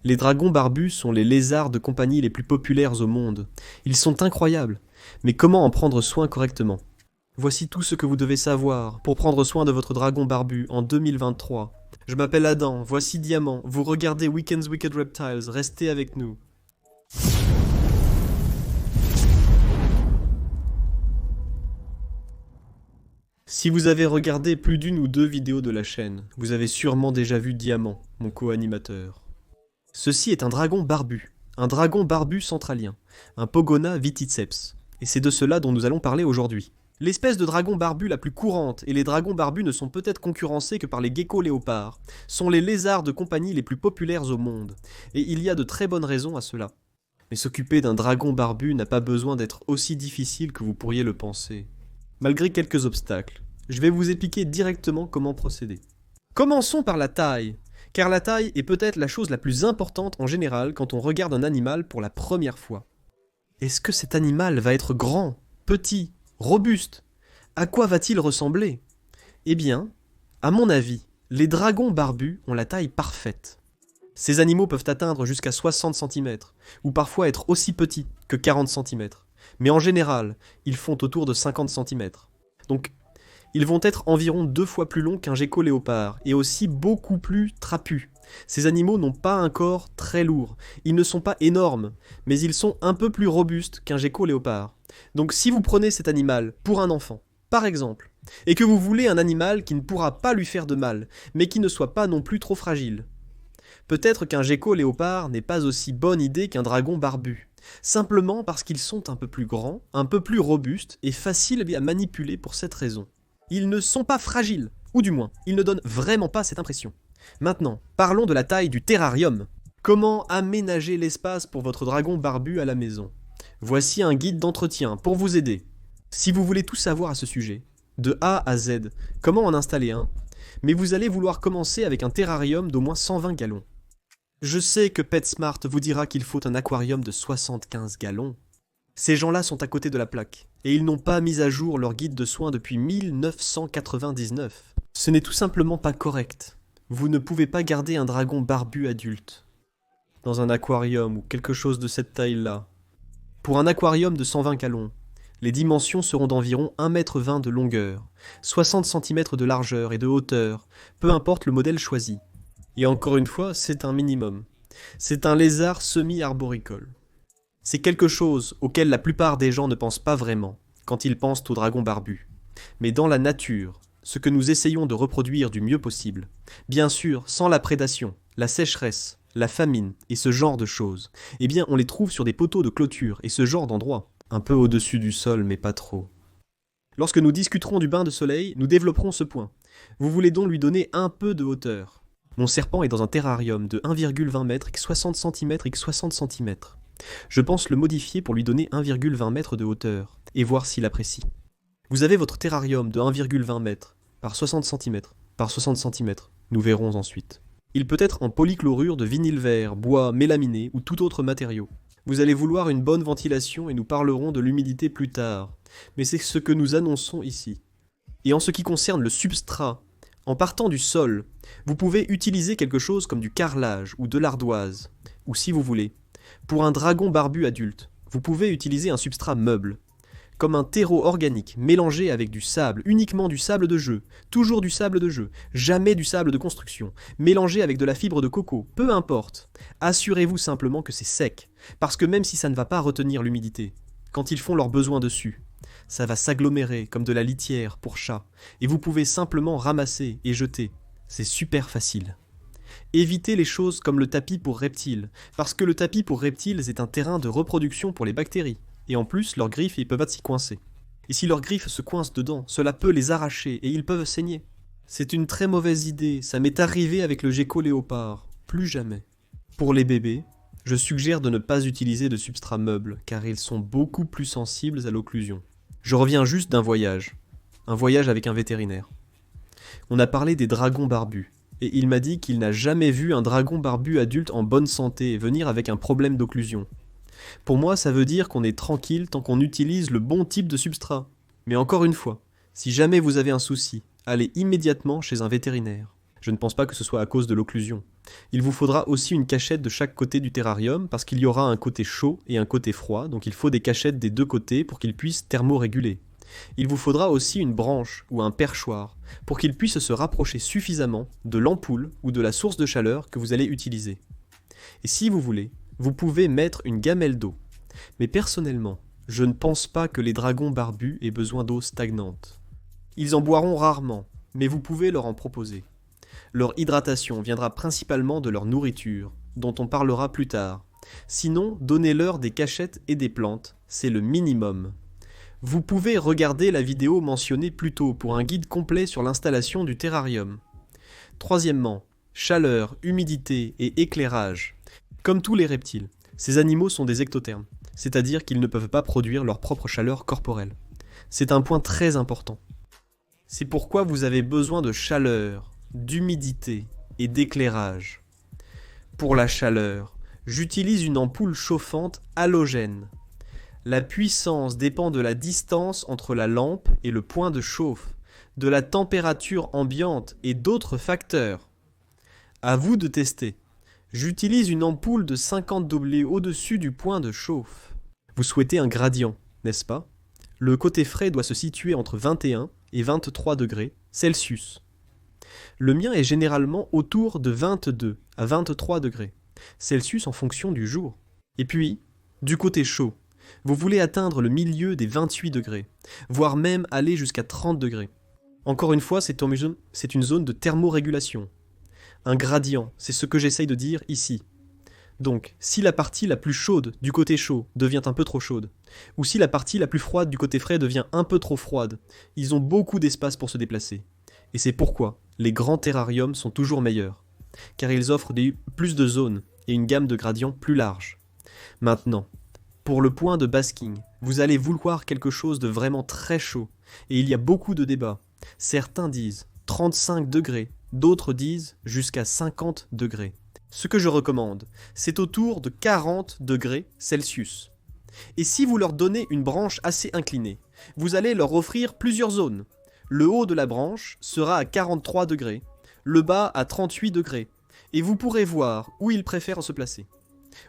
Les dragons barbus sont les lézards de compagnie les plus populaires au monde. Ils sont incroyables, mais comment en prendre soin correctement? Voici tout ce que vous devez savoir pour prendre soin de votre dragon barbu en 2023. Je m'appelle Adam, voici Diamant, vous regardez Weekend's Wicked Reptiles, restez avec nous. Si vous avez regardé plus d'une ou deux vidéos de la chaîne, vous avez sûrement déjà vu Diamant, mon co-animateur. Ceci est un dragon barbu centralien, un Pogona viticeps, et c'est de cela dont nous allons parler aujourd'hui. L'espèce de dragon barbu la plus courante, et les dragons barbus ne sont peut-être concurrencés que par les geckos léopards, sont les lézards de compagnie les plus populaires au monde, et il y a de très bonnes raisons à cela. Mais s'occuper d'un dragon barbu n'a pas besoin d'être aussi difficile que vous pourriez le penser. Malgré quelques obstacles, je vais vous expliquer directement comment procéder. Commençons par la taille, car la taille est peut-être la chose la plus importante en général quand on regarde un animal pour la première fois. Est-ce que cet animal va être grand, petit, robuste? À quoi va-t-il ressembler? Eh bien, à mon avis, les dragons barbus ont la taille parfaite. Ces animaux peuvent atteindre jusqu'à 60 cm, ou parfois être aussi petits que 40 cm. Mais en général, ils font autour de 50 cm. Donc, ils vont être environ 2 fois plus longs qu'un gecko léopard, et aussi beaucoup plus trapus. Ces animaux n'ont pas un corps très lourd, ils ne sont pas énormes, mais ils sont un peu plus robustes qu'un gecko léopard. Donc si vous prenez cet animal pour un enfant, par exemple, et que vous voulez un animal qui ne pourra pas lui faire de mal, mais qui ne soit pas non plus trop fragile, peut-être qu'un gecko léopard n'est pas aussi bonne idée qu'un dragon barbu, simplement parce qu'ils sont un peu plus grands, un peu plus robustes et faciles à manipuler pour cette raison. Ils ne sont pas fragiles, ou du moins, ils ne donnent vraiment pas cette impression. Maintenant, parlons de la taille du terrarium. Comment aménager l'espace pour votre dragon barbu à la maison? Voici un guide d'entretien pour vous aider. Si vous voulez tout savoir à ce sujet, de A à Z, comment en installer un, mais vous allez vouloir commencer avec un terrarium d'au moins 120 gallons. Je sais que PetSmart vous dira qu'il faut un aquarium de 75 gallons. Ces gens-là sont à côté de la plaque, et ils n'ont pas mis à jour leur guide de soins depuis 1999. Ce n'est tout simplement pas correct. Vous ne pouvez pas garder un dragon barbu adulte dans un aquarium ou quelque chose de cette taille-là. Pour un aquarium de 120 gallons, les dimensions seront d'environ 1,20 m de longueur, 60 cm de largeur et de hauteur, peu importe le modèle choisi. Et encore une fois, c'est un minimum. C'est un lézard semi-arboricole. C'est quelque chose auquel la plupart des gens ne pensent pas vraiment quand ils pensent au dragon barbu. Mais dans la nature, ce que nous essayons de reproduire du mieux possible, bien sûr sans la prédation, la sécheresse, la famine et ce genre de choses, eh bien on les trouve sur des poteaux de clôture et ce genre d'endroits, un peu au-dessus du sol mais pas trop. Lorsque nous discuterons du bain de soleil, nous développerons ce point. Vous voulez donc lui donner un peu de hauteur. Mon serpent est dans un terrarium de 1,20 m x 60 cm x 60 cm. Je pense le modifier pour lui donner 1,20 m de hauteur, et voir s'il apprécie. Vous avez votre terrarium de 1,20 m par 60 cm par 60 cm, nous verrons ensuite. Il peut être en polychlorure de vinyle vert, bois, mélaminé ou tout autre matériau. Vous allez vouloir une bonne ventilation et nous parlerons de l'humidité plus tard, mais c'est ce que nous annonçons ici. Et en ce qui concerne le substrat, en partant du sol, vous pouvez utiliser quelque chose comme du carrelage ou de l'ardoise, ou si vous voulez, pour un dragon barbu adulte, vous pouvez utiliser un substrat meuble, comme un terreau organique mélangé avec du sable, uniquement du sable de jeu, toujours du sable de jeu, jamais du sable de construction, mélangé avec de la fibre de coco, peu importe. Assurez-vous simplement que c'est sec, parce que même si ça ne va pas retenir l'humidité, quand ils font leurs besoins dessus, ça va s'agglomérer comme de la litière pour chat, et vous pouvez simplement ramasser et jeter. C'est super facile. Évitez les choses comme le tapis pour reptiles, parce que le tapis pour reptiles est un terrain de reproduction pour les bactéries, et en plus leurs griffes ils peuvent s'y coincer. Et si leurs griffes se coincent dedans, cela peut les arracher et ils peuvent saigner. C'est une très mauvaise idée, ça m'est arrivé avec le gecko léopard, plus jamais. Pour les bébés, je suggère de ne pas utiliser de substrat meuble, car ils sont beaucoup plus sensibles à l'occlusion. Je reviens juste d'un voyage, un voyage avec un vétérinaire. On a parlé des dragons barbus. Et il m'a dit qu'il n'a jamais vu un dragon barbu adulte en bonne santé venir avec un problème d'occlusion. Pour moi, ça veut dire qu'on est tranquille tant qu'on utilise le bon type de substrat. Mais encore une fois, si jamais vous avez un souci, allez immédiatement chez un vétérinaire. Je ne pense pas que ce soit à cause de l'occlusion. Il vous faudra aussi une cachette de chaque côté du terrarium parce qu'il y aura un côté chaud et un côté froid, donc il faut des cachettes des deux côtés pour qu'ils puissent thermoréguler. Il vous faudra aussi une branche ou un perchoir pour qu'ils puissent se rapprocher suffisamment de l'ampoule ou de la source de chaleur que vous allez utiliser. Et si vous voulez, vous pouvez mettre une gamelle d'eau. Mais personnellement, je ne pense pas que les dragons barbus aient besoin d'eau stagnante. Ils en boiront rarement, mais vous pouvez leur en proposer. Leur hydratation viendra principalement de leur nourriture, dont on parlera plus tard. Sinon, donnez-leur des cachettes et des plantes, c'est le minimum. Vous pouvez regarder la vidéo mentionnée plus tôt pour un guide complet sur l'installation du terrarium. Troisièmement, chaleur, humidité et éclairage. Comme tous les reptiles, ces animaux sont des ectothermes, c'est-à-dire qu'ils ne peuvent pas produire leur propre chaleur corporelle. C'est un point très important. C'est pourquoi vous avez besoin de chaleur, d'humidité et d'éclairage. Pour la chaleur, j'utilise une ampoule chauffante halogène. La puissance dépend de la distance entre la lampe et le point de chauffe, de la température ambiante et d'autres facteurs. À vous de tester. J'utilise une ampoule de 50 W au-dessus du point de chauffe. Vous souhaitez un gradient, n'est-ce pas? Le côté frais doit se situer entre 21 et 23 degrés Celsius. Le mien est généralement autour de 22 à 23 degrés Celsius en fonction du jour. Et puis, du côté chaud, vous voulez atteindre le milieu des 28 degrés, voire même aller jusqu'à 30 degrés. Encore une fois, c'est une zone de thermorégulation. Un gradient, c'est ce que j'essaye de dire ici. Donc, si la partie la plus chaude du côté chaud devient un peu trop chaude, ou si la partie la plus froide du côté frais devient un peu trop froide, ils ont beaucoup d'espace pour se déplacer. Et c'est pourquoi les grands terrariums sont toujours meilleurs, car ils offrent plus de zones et une gamme de gradients plus large. Maintenant, pour le point de basking, vous allez vouloir quelque chose de vraiment très chaud, et il y a beaucoup de débats. Certains disent 35 degrés, d'autres disent jusqu'à 50 degrés. Ce que je recommande, c'est autour de 40 degrés Celsius. Et si vous leur donnez une branche assez inclinée, vous allez leur offrir plusieurs zones. Le haut de la branche sera à 43 degrés, le bas à 38 degrés, et vous pourrez voir où ils préfèrent se placer.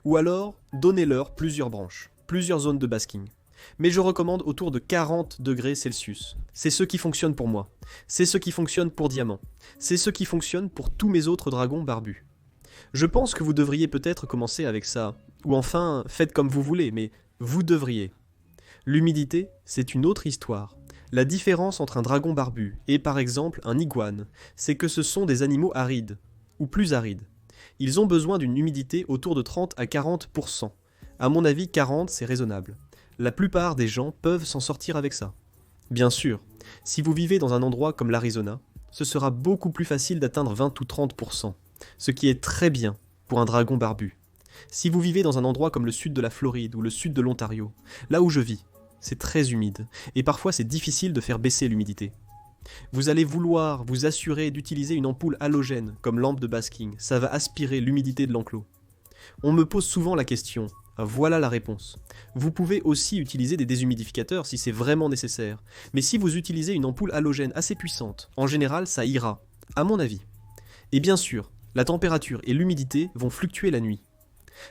Ou alors, donnez-leur plusieurs branches, plusieurs zones de basking. Mais je recommande autour de 40 degrés Celsius. C'est ce qui fonctionne pour moi. C'est ce qui fonctionne pour Diamant. C'est ce qui fonctionne pour tous mes autres dragons barbus. Je pense que vous devriez peut-être commencer avec ça. Ou enfin, faites comme vous voulez, mais vous devriez. L'humidité, c'est une autre histoire. La différence entre un dragon barbu et par exemple un iguane, c'est que ce sont des animaux arides, ou plus arides. Ils ont besoin d'une humidité autour de 30 à 40%. À mon avis, 40 c'est raisonnable. La plupart des gens peuvent s'en sortir avec ça. Bien sûr, si vous vivez dans un endroit comme l'Arizona, ce sera beaucoup plus facile d'atteindre 20 ou 30%, ce qui est très bien pour un dragon barbu. Si vous vivez dans un endroit comme le sud de la Floride ou le sud de l'Ontario, là où je vis, c'est très humide, et parfois c'est difficile de faire baisser l'humidité. Vous allez vouloir vous assurer d'utiliser une ampoule halogène comme lampe de basking, ça va aspirer l'humidité de l'enclos. On me pose souvent la question, voilà la réponse. Vous pouvez aussi utiliser des déshumidificateurs si c'est vraiment nécessaire, mais si vous utilisez une ampoule halogène assez puissante, en général ça ira, à mon avis. Et bien sûr, la température et l'humidité vont fluctuer la nuit.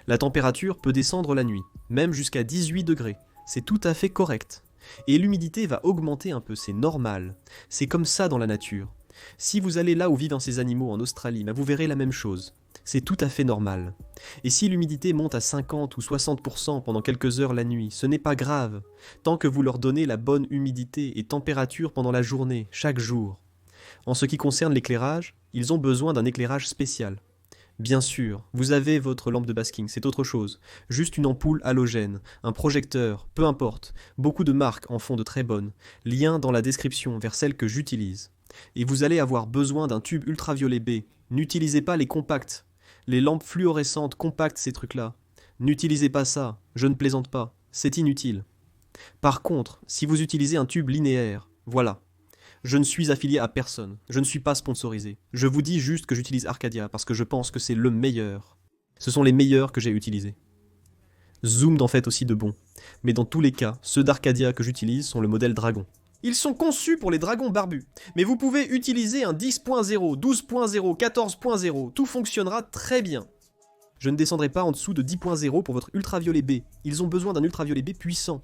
La température peut descendre la nuit, même jusqu'à 18 degrés, c'est tout à fait correct. Et l'humidité va augmenter un peu, c'est normal. C'est comme ça dans la nature. Si vous allez là où vivent ces animaux en Australie, vous verrez la même chose. C'est tout à fait normal. Et si l'humidité monte à 50 ou 60% pendant quelques heures la nuit, ce n'est pas grave, tant que vous leur donnez la bonne humidité et température pendant la journée, chaque jour. En ce qui concerne l'éclairage, ils ont besoin d'un éclairage spécial. Bien sûr, vous avez votre lampe de basking, c'est autre chose. Juste une ampoule halogène, un projecteur, peu importe. Beaucoup de marques en font de très bonnes. Lien dans la description vers celle que j'utilise. Et vous allez avoir besoin d'un tube ultraviolet B. N'utilisez pas les compacts. Les lampes fluorescentes compactes, ces trucs-là. N'utilisez pas ça, je ne plaisante pas. C'est inutile. Par contre, si vous utilisez un tube linéaire, voilà. Je ne suis affilié à personne, je ne suis pas sponsorisé. Je vous dis juste que j'utilise Arcadia parce que je pense que c'est le meilleur. Ce sont les meilleurs que j'ai utilisés. Zoom en fait aussi de bons. Mais dans tous les cas, ceux d'Arcadia que j'utilise sont le modèle Dragon. Ils sont conçus pour les dragons barbus. Mais vous pouvez utiliser un 10.0, 12.0, 14.0, tout fonctionnera très bien. Je ne descendrai pas en dessous de 10.0 pour votre ultraviolet B. Ils ont besoin d'un ultraviolet B puissant.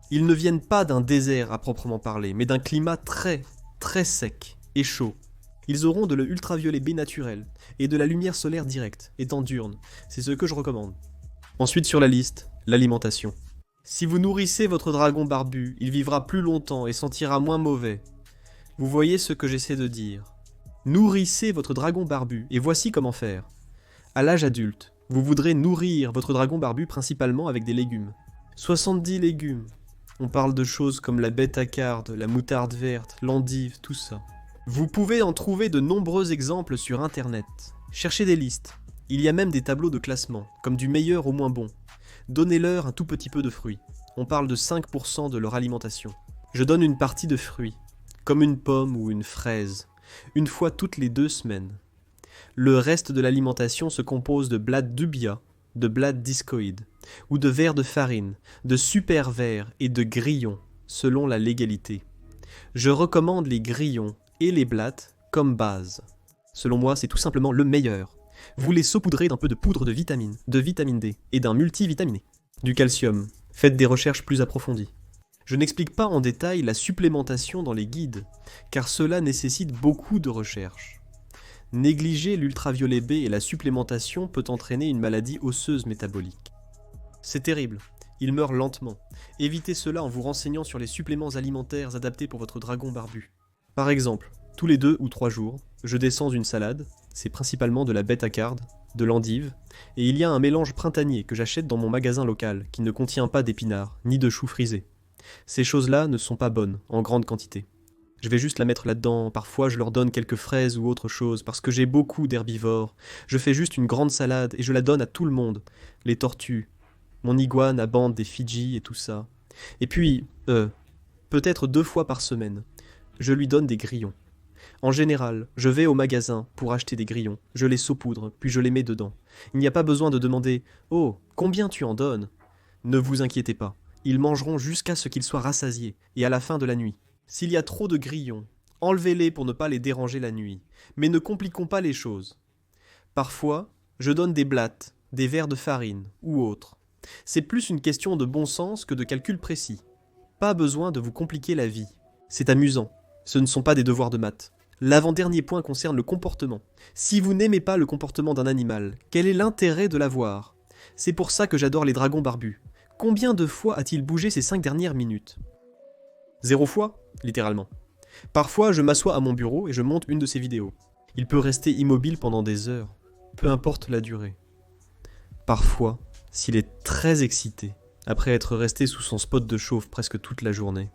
Ils ne viennent pas d'un désert à proprement parler, mais d'un climat très, très sec et chaud. Ils auront de l'ultraviolet B naturel et de la lumière solaire directe, étant diurne. C'est ce que je recommande. Ensuite sur la liste, l'alimentation. Si vous nourrissez votre dragon barbu, il vivra plus longtemps et sentira moins mauvais. Vous voyez ce que j'essaie de dire. Nourrissez votre dragon barbu, et voici comment faire. À l'âge adulte, vous voudrez nourrir votre dragon barbu principalement avec des légumes. 70 légumes. On parle de choses comme la bêta-carde, la moutarde verte, l'endive, tout ça. Vous pouvez en trouver de nombreux exemples sur internet. Cherchez des listes. Il y a même des tableaux de classement, comme du meilleur au moins bon. Donnez-leur un tout petit peu de fruits. On parle de 5% de leur alimentation. Je donne une partie de fruits, comme une pomme ou une fraise, une fois toutes les 2 semaines. Le reste de l'alimentation se compose de blades dubia, de blades discoïdes, ou de vers de farine, de super vers et de grillons, selon la légalité. Je recommande les grillons et les blattes comme base. Selon moi, c'est tout simplement le meilleur. Vous les saupoudrez d'un peu de poudre de vitamine D et d'un multivitaminé. Du calcium. Faites des recherches plus approfondies. Je n'explique pas en détail la supplémentation dans les guides, car cela nécessite beaucoup de recherches. Négliger l'ultraviolet B et la supplémentation peut entraîner une maladie osseuse métabolique. C'est terrible, il meurt lentement. Évitez cela en vous renseignant sur les suppléments alimentaires adaptés pour votre dragon barbu. Par exemple, tous les 2 ou 3 jours, je descends une salade, c'est principalement de la bêta-carde, de l'endive, et il y a un mélange printanier que j'achète dans mon magasin local qui ne contient pas d'épinards, ni de choux frisés. Ces choses-là ne sont pas bonnes, en grande quantité. Je vais juste la mettre là-dedans, parfois je leur donne quelques fraises ou autre chose, parce que j'ai beaucoup d'herbivores. Je fais juste une grande salade et je la donne à tout le monde. Les tortues, mon iguane à bande des Fidji et tout ça. Et puis, peut-être 2 fois par semaine, je lui donne des grillons. En général, je vais au magasin pour acheter des grillons, je les saupoudre, puis je les mets dedans. Il n'y a pas besoin de demander « Oh, combien tu en donnes ?» Ne vous inquiétez pas, ils mangeront jusqu'à ce qu'ils soient rassasiés, et à la fin de la nuit. S'il y a trop de grillons, enlevez-les pour ne pas les déranger la nuit, mais ne compliquons pas les choses. Parfois, je donne des blattes, des vers de farine, ou autres. C'est plus une question de bon sens que de calcul précis. Pas besoin de vous compliquer la vie. C'est amusant, ce ne sont pas des devoirs de maths. L'avant-dernier point concerne le comportement. Si vous n'aimez pas le comportement d'un animal, quel est l'intérêt de l'avoir ? C'est pour ça que j'adore les dragons barbus. Combien de fois a-t-il bougé ces 5 dernières minutes ? 0 fois, littéralement. Parfois, je m'assois à mon bureau et je monte une de ces vidéos. Il peut rester immobile pendant des heures, peu importe la durée. Parfois, s'il est très excité, après être resté sous son spot de chauffe presque toute la journée.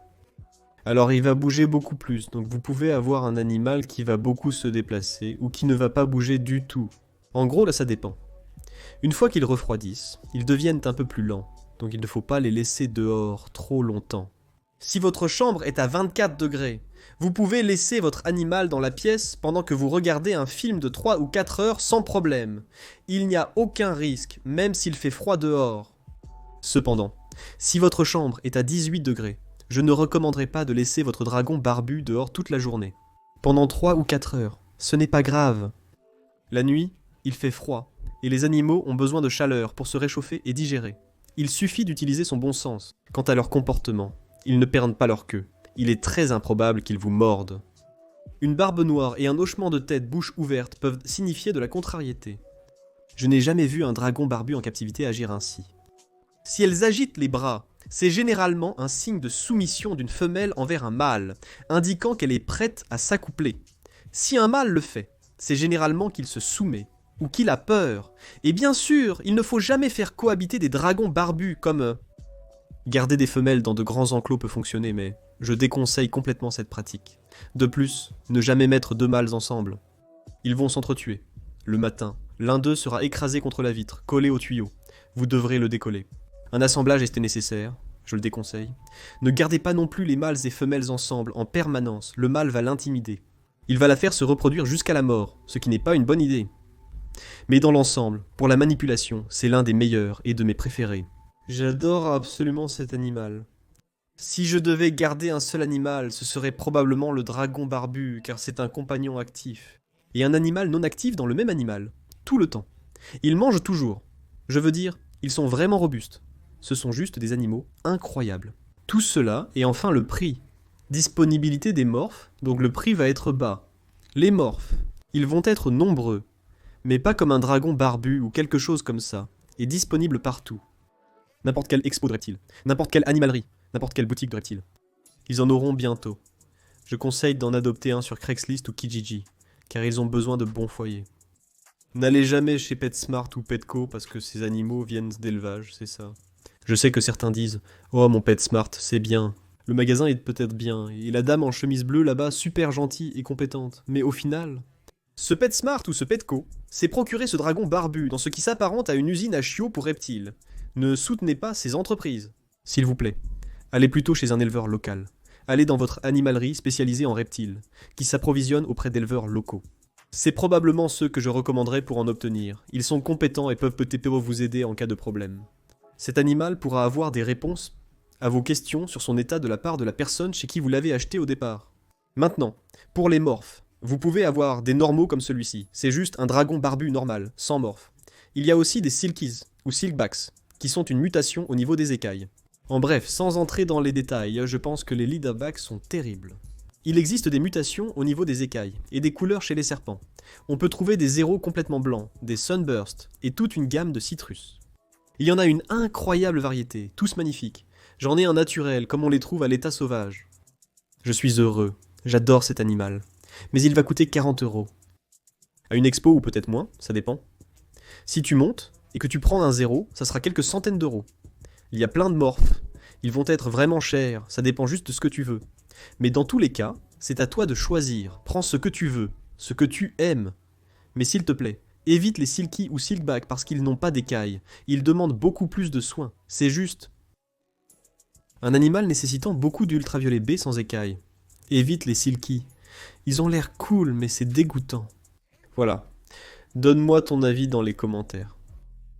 Alors il va bouger beaucoup plus, donc vous pouvez avoir un animal qui va beaucoup se déplacer ou qui ne va pas bouger du tout. En gros, là ça dépend. Une fois qu'ils refroidissent, ils deviennent un peu plus lents, donc il ne faut pas les laisser dehors trop longtemps. Si votre chambre est à 24 degrés, vous pouvez laisser votre animal dans la pièce pendant que vous regardez un film de 3 ou 4 heures sans problème. Il n'y a aucun risque, même s'il fait froid dehors. Cependant, si votre chambre est à 18 degrés, je ne recommanderais pas de laisser votre dragon barbu dehors toute la journée. Pendant 3 ou 4 heures, ce n'est pas grave. La nuit, il fait froid, et les animaux ont besoin de chaleur pour se réchauffer et digérer. Il suffit d'utiliser son bon sens. Quant à leur comportement, ils ne perdent pas leur queue. Il est très improbable qu'ils vous mordent. Une barbe noire et un hochement de tête bouche ouverte peuvent signifier de la contrariété. Je n'ai jamais vu un dragon barbu en captivité agir ainsi. Si elles agitent les bras, c'est généralement un signe de soumission d'une femelle envers un mâle, indiquant qu'elle est prête à s'accoupler. Si un mâle le fait, c'est généralement qu'il se soumet, ou qu'il a peur. Et bien sûr, il ne faut jamais faire cohabiter des dragons barbus comme... Garder des femelles dans de grands enclos peut fonctionner, mais je déconseille complètement cette pratique. De plus, ne jamais mettre 2 mâles ensemble. Ils vont s'entretuer. Le matin, l'un d'eux sera écrasé contre la vitre, collé au tuyau. Vous devrez le décoller. Un assemblage est nécessaire, je le déconseille. Ne gardez pas non plus les mâles et femelles ensemble en permanence, le mâle va l'intimider. Il va la faire se reproduire jusqu'à la mort, ce qui n'est pas une bonne idée. Mais dans l'ensemble, pour la manipulation, c'est l'un des meilleurs et de mes préférés. J'adore absolument cet animal. Si je devais garder un seul animal, ce serait probablement le dragon barbu, car c'est un compagnon actif. Et un animal non actif dans le même animal, tout le temps. Ils mangent toujours. Je veux dire, ils sont vraiment robustes. Ce sont juste des animaux incroyables. Tout cela, et enfin le prix. Disponibilité des morphes, donc le prix va être bas. Les morphes, ils vont être nombreux, mais pas comme un dragon barbu ou quelque chose comme ça, et disponible partout. N'importe quelle expo de reptiles, n'importe quelle animalerie, n'importe quelle boutique de reptiles. Ils en auront bientôt. Je conseille d'en adopter un sur Craigslist ou Kijiji, car ils ont besoin de bons foyers. N'allez jamais chez PetSmart ou Petco parce que ces animaux viennent d'élevage, c'est ça. Je sais que certains disent « Oh mon PetSmart, c'est bien. Le magasin est peut-être bien, et la dame en chemise bleue là-bas super gentille et compétente. Mais au final... » Ce PetSmart ou ce Petco s'est procuré ce dragon barbu dans ce qui s'apparente à une usine à chiots pour reptiles. Ne soutenez pas ces entreprises. S'il vous plaît, allez plutôt chez un éleveur local. Allez dans votre animalerie spécialisée en reptiles, qui s'approvisionne auprès d'éleveurs locaux. C'est probablement ceux que je recommanderais pour en obtenir. Ils sont compétents et peuvent peut-être vous aider en cas de problème. Cet animal pourra avoir des réponses à vos questions sur son état de la part de la personne chez qui vous l'avez acheté au départ. Maintenant, pour les morphes, vous pouvez avoir des normaux comme celui-ci. C'est juste un dragon barbu normal, sans morph. Il y a aussi des silkies, ou silkbacks, qui sont une mutation au niveau des écailles. En bref, sans entrer dans les détails, je pense que les leaderbacks sont terribles. Il existe des mutations au niveau des écailles, et des couleurs chez les serpents. On peut trouver des zéros complètement blancs, des sunbursts, et toute une gamme de citrus. Il y en a une incroyable variété, tous magnifiques. J'en ai un naturel, comme on les trouve à l'état sauvage. Je suis heureux, j'adore cet animal. Mais il va coûter 40 €. À une expo ou peut-être moins, ça dépend. Si tu montes, et que tu prends un zéro, ça sera quelques centaines d'euros. Il y a plein de morphes. Ils vont être vraiment chers, ça dépend juste de ce que tu veux. Mais dans tous les cas, c'est à toi de choisir. Prends ce que tu veux, ce que tu aimes. Mais s'il te plaît, évite les silky ou silkback parce qu'ils n'ont pas d'écailles. Ils demandent beaucoup plus de soins. C'est juste. Un animal nécessitant beaucoup d'ultraviolet B sans écailles. Évite les silky. Ils ont l'air cool, mais c'est dégoûtant. Voilà. Donne-moi ton avis dans les commentaires.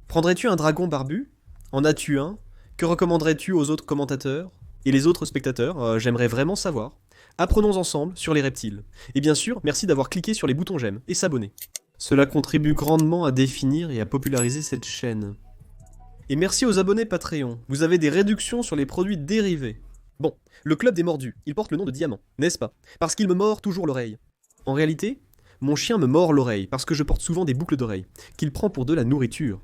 Prendrais-tu un dragon barbu? En as-tu un? Que recommanderais-tu aux autres commentateurs? Et les autres spectateurs? J'aimerais vraiment savoir. Apprenons ensemble sur les reptiles. Et bien sûr, merci d'avoir cliqué sur les boutons j'aime et s'abonner. Cela contribue grandement à définir et à populariser cette chaîne. Et merci aux abonnés Patreon. Vous avez des réductions sur les produits dérivés. Bon, le club des mordus, il porte le nom de Diamant, n'est-ce pas? Parce qu'il me mord toujours l'oreille. En réalité, mon chien me mord l'oreille parce que je porte souvent des boucles d'oreilles, qu'il prend pour de la nourriture.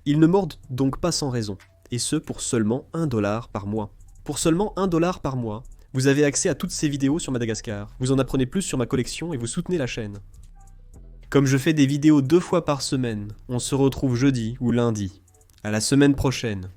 Il ne mord donc pas sans raison, et ce pour seulement 1 $ par mois. Pour seulement 1 $ par mois, vous avez accès à toutes ces vidéos sur Madagascar, vous en apprenez plus sur ma collection et vous soutenez la chaîne. Comme je fais des vidéos 2 fois par semaine, on se retrouve jeudi ou lundi. À la semaine prochaine.